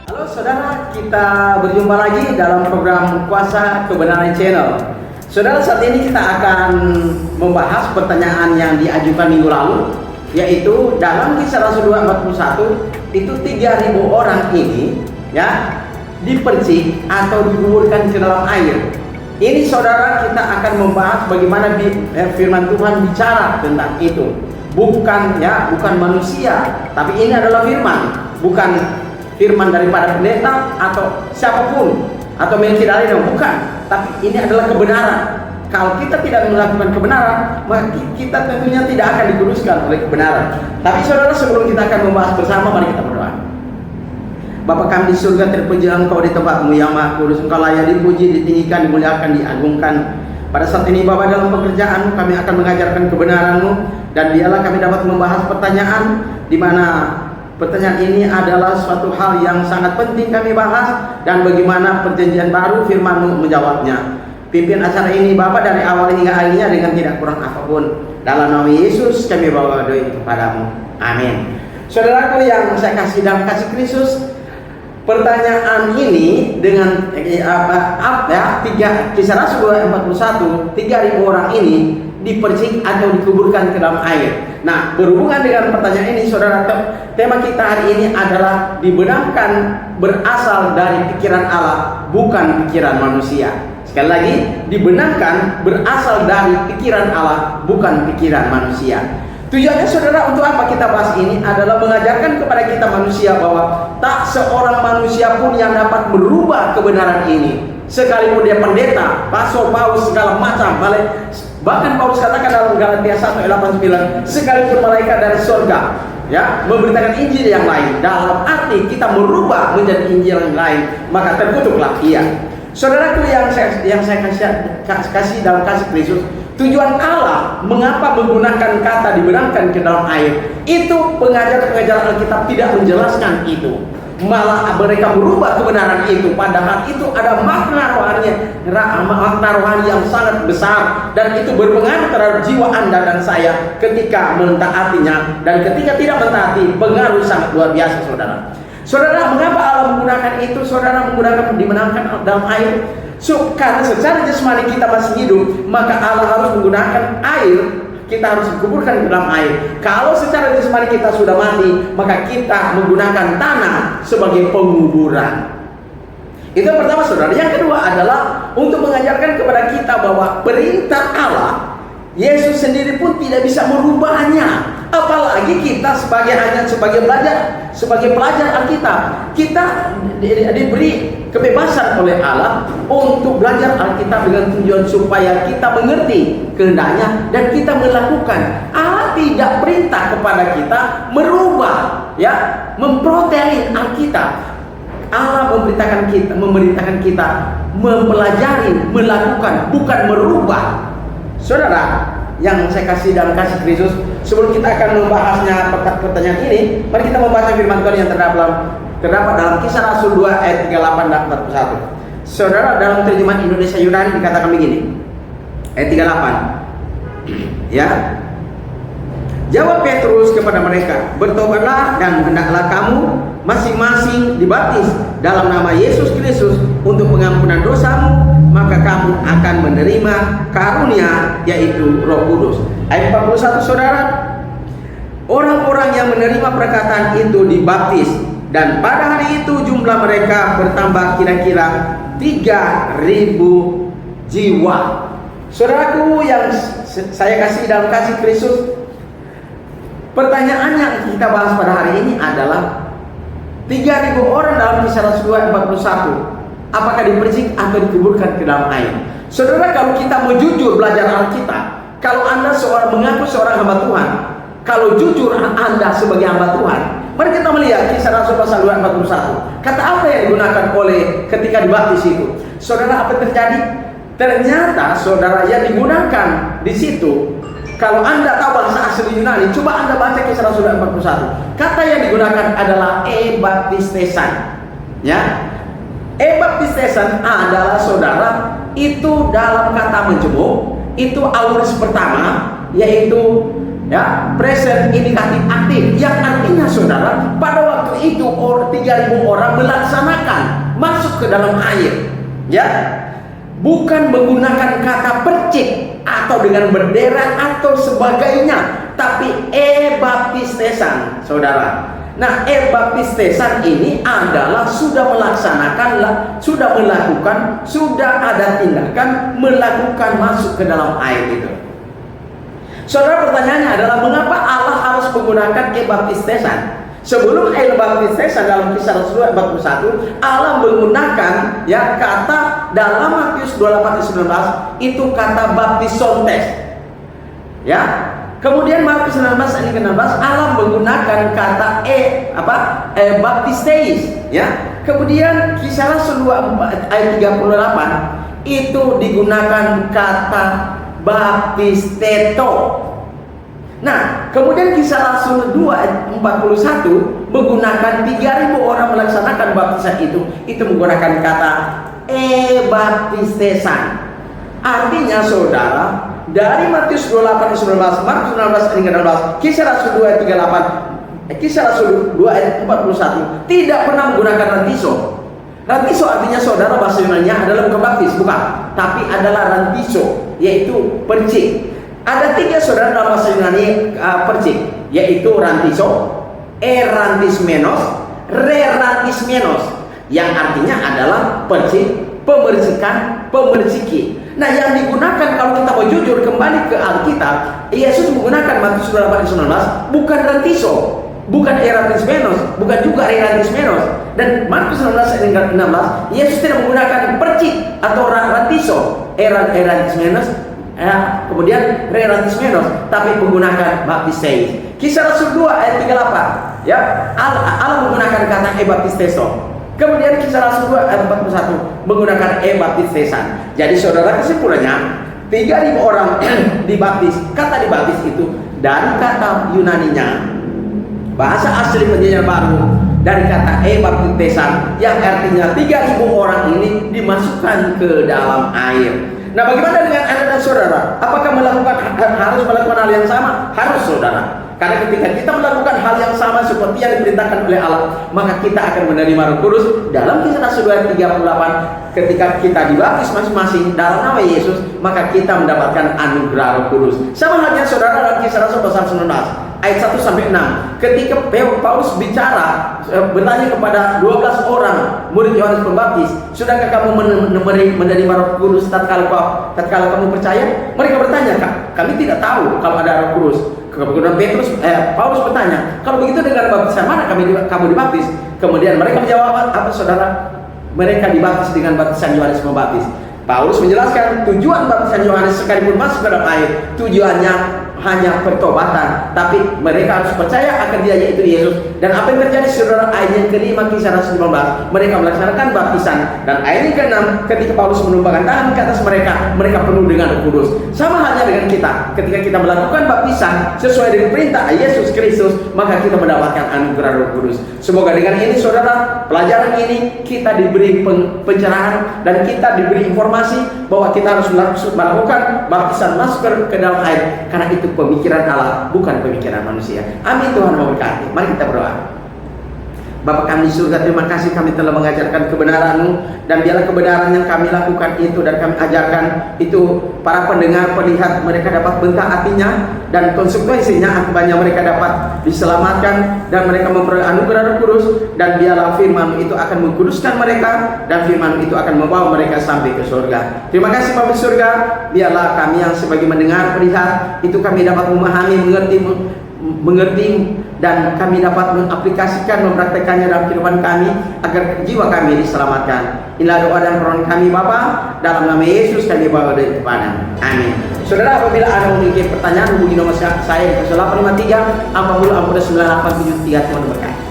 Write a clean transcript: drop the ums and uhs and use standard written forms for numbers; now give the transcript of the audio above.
Halo saudara, kita berjumpa lagi dalam program Kuasa Kebenaran Channel. Saudara, saat ini kita akan membahas pertanyaan yang diajukan minggu lalu, yaitu dalam Kisah Rasul 2:41 itu 3.000 orang ini ya dipercik atau dikuburkan ke dalam air. Ini saudara, kita akan membahas bagaimana firman Tuhan bicara tentang itu. Bukan manusia, tapi ini adalah firman, bukan firman daripada pendeta atau siapapun atau Melkisedek, bukan, tapi ini adalah kebenaran. Kalau kita tidak melakukan kebenaran, maka kita tentunya tidak akan dikuduskan oleh kebenaran. Tapi saudara, sebelum kita akan membahas bersama, mari kita berdoa. Bapa kami di surga, terpujilah Engkau di tempatmu yang maha kudus. Engkau layak dipuji, ditinggikan, dimuliakan, diagungkan. Pada saat ini Bapa, dalam pekerjaan kami akan mengajarkan kebenaran-Mu, dan biarlah kami dapat membahas pertanyaan di mana pertanyaan ini adalah suatu hal yang sangat penting kami bahas, dan bagaimana perjanjian baru firman-Mu menjawabnya. Pimpin acara ini Bapa dari awal hingga akhirnya dengan tidak kurang apapun. Dalam nama Yesus kami bawa doa ini kepadamu. Amin. Saudaraku yang saya kasih dalam kasih Kristus, pertanyaan ini dengan Kisah Rasul 2:41, 3.000 orang ini dipercik atau dikuburkan ke dalam air. Nah, berhubungan dengan pertanyaan ini, saudara, tema kita hari ini adalah dibenarkan berasal dari pikiran Allah, bukan pikiran manusia. Sekali lagi, dibenarkan berasal dari pikiran Allah, bukan pikiran manusia. Tujuannya saudara, untuk apa kita bahas ini adalah mengajarkan kepada kita manusia bahwa tak seorang manusia pun yang dapat merubah kebenaran ini. Sekalipun dia pendeta, pastor, paus, segala macam, bahkan Paulus katakan dalam Galatia 1:8-9, sekalipun malaikat dari surga ya memberitakan Injil yang lain, dalam arti kita merubah menjadi Injil yang lain, maka terkutuklah ia. Saudaraku yang saya kasih dalam kasih Kristus, tujuan Allah mengapa menggunakan kata dibenarkan ke dalam air, itu pengajar-pengajar Alkitab tidak menjelaskan itu. Malah mereka merubah kebenaran itu, padahal itu ada makna rohani yang sangat besar, dan itu berpengaruh terhadap jiwa Anda dan saya ketika mentaatinya, dan ketika tidak mentaati, pengaruh sangat luar biasa saudara. Saudara, mengapa Allah menggunakan itu? Saudara, menggunakan dimenangkan dalam air. Karena secara jasmani kita masih hidup, maka Allah harus menggunakan air. Kita harus dikuburkan ke dalam air. Kalau secara jasmani kita sudah mati, maka kita menggunakan tanah sebagai penguburan. Itu yang pertama saudara. Yang kedua adalah untuk mengajarkan kepada kita bahwa perintah Allah, Yesus sendiri pun tidak bisa merubahnya. Apalagi kita hanya sebagai pelajar Alkitab. Kita diberi kebebasan oleh Allah untuk belajar Alkitab dengan tujuan supaya kita mengerti kehendaknya dan kita melakukan. Allah tidak perintah kepada kita merubah, memprotein Alkitab. Allah memerintahkan kita mempelajari, melakukan, bukan merubah. Saudara yang saya kasih dalam kasih Kristus, sebelum kita akan membahasnya pertanyaan ini, mari kita membaca firman Tuhan yang terdapat dalam Kisah Rasul 2 ayat 38 dan 41. Saudara, dalam terjemahan Indonesia Yunani dikatakan begini, ayat 38 ya. Jawab Petrus kepada mereka, bertobatlah dan hendaklah kamu masing-masing dibaptis dalam nama Yesus Kristus untuk pengampunan dosamu, maka kamu akan menerima karunia, yaitu Roh Kudus. Ayat 41 saudara, orang-orang yang menerima perkataan itu dibaptis, dan pada hari itu jumlah mereka bertambah kira-kira 3.000 jiwa. Saudaraku yang saya kasih dalam kasih Kristus, pertanyaan yang kita bahas pada hari ini adalah 3.000 orang dalam Kisah Rasul 2:41, apakah dipercik atau dikuburkan ke dalam air? Saudara, kalau kita mau jujur belajar Alkitab, kalau Anda mengaku seorang hamba Tuhan, kalau jujur Anda sebagai hamba Tuhan, mari kita melihat Kisah Rasul pasal 2:41. Kata apa yang digunakan oleh ketika dibaptis itu? Saudara, apa terjadi? Ternyata saudara, yang digunakan di situ, kalau Anda tahu bahasa asli Yunani, coba Anda baca Kisah Rasul 2:41. Kata yang digunakan adalah ebaptistesan. Ya. Ebaptistesan adalah saudara, itu dalam kata menjemur, itu aorist pertama, yaitu present indikatif aktif, yang artinya saudara, pada waktu waktu itu 3.000 orang melaksanakan masuk ke dalam air, ya, bukan menggunakan kata percik atau dengan bendera atau sebagainya, tapi baptistesan, saudara. Nah, baptistesan ini adalah sudah melaksanakan, sudah melakukan, sudah ada tindakan melakukan masuk ke dalam air itu. Saudara, pertanyaannya adalah mengapa Allah harus menggunakan baptistesan? Sebelum baptistesan dalam Kisah Rasul 41, Allah menggunakan ya kata dalam Matius 28:19 itu kata baptisontes. Ya. Kemudian Markus 19 ayat 16 Allah menggunakan kata baptisteis, ya. Kemudian Kisah Rasul 24 ayat 38 itu digunakan kata baptisteto. Nah, kemudian Kisah Rasul 2 ayat 41 menggunakan 3.000 orang melaksanakan baptisan itu menggunakan kata baptistesan. Artinya, saudara, dari Matius 28:19, Markus 16 ayat 16, Kisah Rasul 2 ayat 38, Kisah Rasul 2 ayat 41 tidak pernah menggunakan rantiso. Rantiso artinya, saudara, bahasa Yunani-nya adalah bukan baptis, bukan, tapi adalah rantiso, yaitu percik. Ada 3, saudara, dalam bahasa Yunani percik, yaitu rantiso, erantismenos, rerantismenos, yang artinya adalah percik, pemercikan, pemerciki. Nah, yang digunakan kalau kita mau jujur kembali ke Alkitab, Yesus menggunakan Matius 28:19 bukan rantiso, bukan erantismenos, bukan juga rerantismenos. Dan Markus 16:16 Yesus tidak menggunakan percik atau rantiso, erantismenos, kemudian rerantismenos, tapi menggunakan baptisteis. Kisah Rasul 2 ayat 38, ya, Allah menggunakan kata baptisteso. Kemudian Kisah Rasul 2 ayat 41 menggunakan baptistesan. Jadi, saudara, kesimpulannya 3.000 orang dibaptis. Kata dibaptis itu dari kata Yunaninya, bahasa asli Perjanjian Baru, dari kata baptistesan yang artinya 3.000 orang ini dimasukkan ke dalam air. Nah, bagaimana dengan Anda dan saudara? Apakah harus melakukan hal yang sama? Harus, saudara. Karena ketika kita melakukan hal yang sama seperti yang diperintahkan oleh Allah, maka kita akan menerima Roh Kudus. Dalam Kisah Rasul 2:38, ketika kita dibaptis masing-masing dalam nama Yesus, maka kita mendapatkan anugerah Roh Kudus. Sama halnya, saudara, dalam Kisah Rasul pasal 19 ayat 1-6, ketika Paulus bicara, bertanya kepada 12 orang murid Yohanes Pembaptis, sudahkah kamu menerima Roh Kudus tatkala kamu percaya? Mereka bertanya, kami tidak tahu kalau ada Roh Kudus. Kemudian Paulus bertanya, kalau begitu dengan baptisan mana kamu dibaptis? Kemudian mereka menjawab, apa, saudara? Mereka dibaptis dengan baptisan Yohanes Pembaptis. Paulus menjelaskan tujuan baptisan Yohanes sekalipun masuk ke dalam air, tujuannya hanya pertobatan, tapi mereka harus percaya akan Dia, yaitu Yesus. Dan apa yang terjadi, saudara? Ayat yang kelima Kisah Rasul 19, mereka melaksanakan baptisan. Dan ayat yang keenam, ketika Paulus menumpahkan tangan ke atas mereka penuh dengan Roh Kudus. Sama halnya dengan kita, ketika kita melakukan baptisan sesuai dengan perintah Yesus Kristus, maka kita mendapatkan anugerah Roh Kudus. Semoga dengan ini, saudara, pelajaran ini kita diberi pencerahan dan kita diberi informasi bahwa kita harus melakukan baptisan masuk ke dalam air, karena itu pemikiran Allah, bukan pemikiran manusia. Amin. Tuhan memberkati. Mari kita berdoa. Bapa kami di surga, terima kasih kami telah mengajarkan kebenaran-Mu, dan biarlah kebenaran yang kami lakukan itu dan kami ajarkan itu para pendengar melihat mereka dapat mentaatinya, dan konsekuensinya akibatnya mereka dapat diselamatkan dan mereka memperoleh anugerah Roh Kudus. Dan biarlah firman-Mu itu akan mengkuduskan mereka, dan firman-Mu itu akan membawa mereka sampai ke surga. Terima kasih Bapa di surga. Biarlah kami yang sebagai mendengar, melihat itu kami dapat memahami, mengerti, dan kami dapat mengaplikasikan, mempraktekannya dalam kehidupan kami agar jiwa kami diselamatkan. Inilah doa dan permohonan kami, Bapa, dalam nama Yesus kami bawa dari Tuhan. Amin. Saudara, apabila Anda memiliki pertanyaan, hubungi nomor saya di 0853 40 90 987 3. Tuhan berkati.